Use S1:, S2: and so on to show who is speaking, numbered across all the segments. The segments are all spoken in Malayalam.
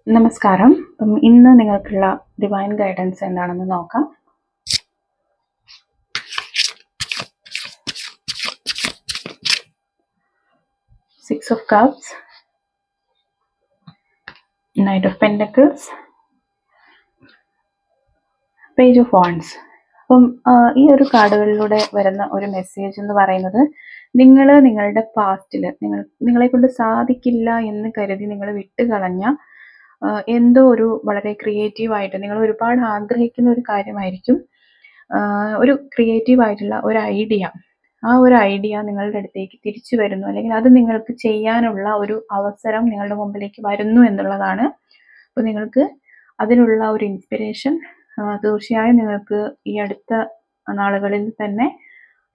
S1: നമസ്കാരം. ഇന്ന് നിങ്ങൾക്കുള്ള ഡിവൈൻ ഗൈഡൻസ് എന്താണെന്ന് നോക്കാം. Six of cups, knight of pentacles, page of wants. അപ്പം ഈ ഒരു കാർഡുകളിലൂടെ വരുന്ന ഒരു മെസ്സേജ് എന്ന് പറയുന്നത്, നിങ്ങളുടെ പാസ്റ്റിൽ നിങ്ങളെ കൊണ്ട് സാധിക്കില്ല എന്ന് കരുതി നിങ്ങൾ വിട്ടുകളഞ്ഞ എന്തോ ഒരു വളരെ ക്രിയേറ്റീവായിട്ട് നിങ്ങൾ ഒരുപാട് ആഗ്രഹിക്കുന്ന ഒരു കാര്യമായിരിക്കും. ഒരു ക്രിയേറ്റീവായിട്ടുള്ള ഒരു ഐഡിയ, ആ ഒരു ഐഡിയ നിങ്ങളുടെ അടുത്തേക്ക് തിരിച്ചു വരുന്നു, അല്ലെങ്കിൽ അത് നിങ്ങൾക്ക് ചെയ്യാനുള്ള ഒരു അവസരം നിങ്ങളുടെ മുമ്പിലേക്ക് വരുന്നു എന്നുള്ളതാണ്. അപ്പോൾ നിങ്ങൾക്ക് അതിനുള്ള ഒരു ഇൻസ്പിറേഷൻ തീർച്ചയായും നിങ്ങൾക്ക് ഈ അടുത്ത നാളുകളിൽ തന്നെ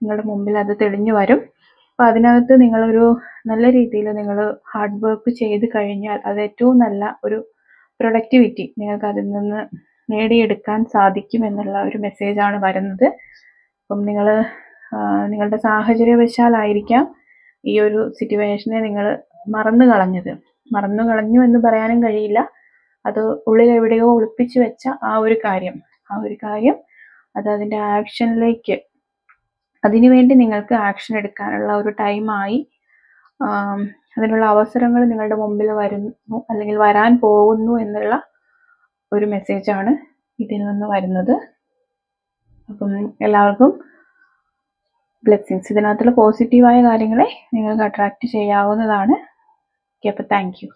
S1: നിങ്ങളുടെ മുമ്പിൽ അത് തെളിഞ്ഞു വരും. അപ്പോൾ അതിനകത്ത് നിങ്ങളൊരു നല്ല രീതിയിൽ നിങ്ങൾ ഹാർഡ് വർക്ക് ചെയ്ത് കഴിഞ്ഞാൽ അത് ഏറ്റവും നല്ല ഒരു പ്രൊഡക്ടിവിറ്റി നിങ്ങൾക്ക് അതിൽ നിന്ന് നേടിയെടുക്കാൻ സാധിക്കും എന്നുള്ള ഒരു മെസ്സേജാണ് വരുന്നത്. അപ്പം നിങ്ങളുടെ സാഹചര്യവശാലായിരിക്കാം ഈ ഒരു സിറ്റുവേഷനെ നിങ്ങൾ മറന്നു കളഞ്ഞു എന്ന് പറയാനും കഴിയില്ല. അത് ഉള്ളിൽ എവിടെയോ ഒളിപ്പിച്ചു വെച്ച ആ ഒരു കാര്യം അത് അതിൻ്റെ ആക്ഷനിലേക്ക്, അതിനുവേണ്ടി നിങ്ങൾക്ക് ആക്ഷൻ എടുക്കാനുള്ള ഒരു ടൈമായി. അതിനുള്ള അവസരങ്ങൾ നിങ്ങളുടെ മുമ്പിൽ വരുന്നു, അല്ലെങ്കിൽ വരാൻ പോകുന്നു എന്നുള്ള ഒരു മെസ്സേജാണ് ഇതിൽ നിന്ന് വരുന്നത്. അപ്പം എല്ലാവർക്കും ബ്ലെസ്സിങ്സ്. ഇതിനകത്തുള്ള പോസിറ്റീവായ കാര്യങ്ങളെ നിങ്ങൾക്ക് അട്രാക്റ്റ് ചെയ്യാവുന്നതാണ്. ഓക്കെ, അപ്പോൾ താങ്ക് യു.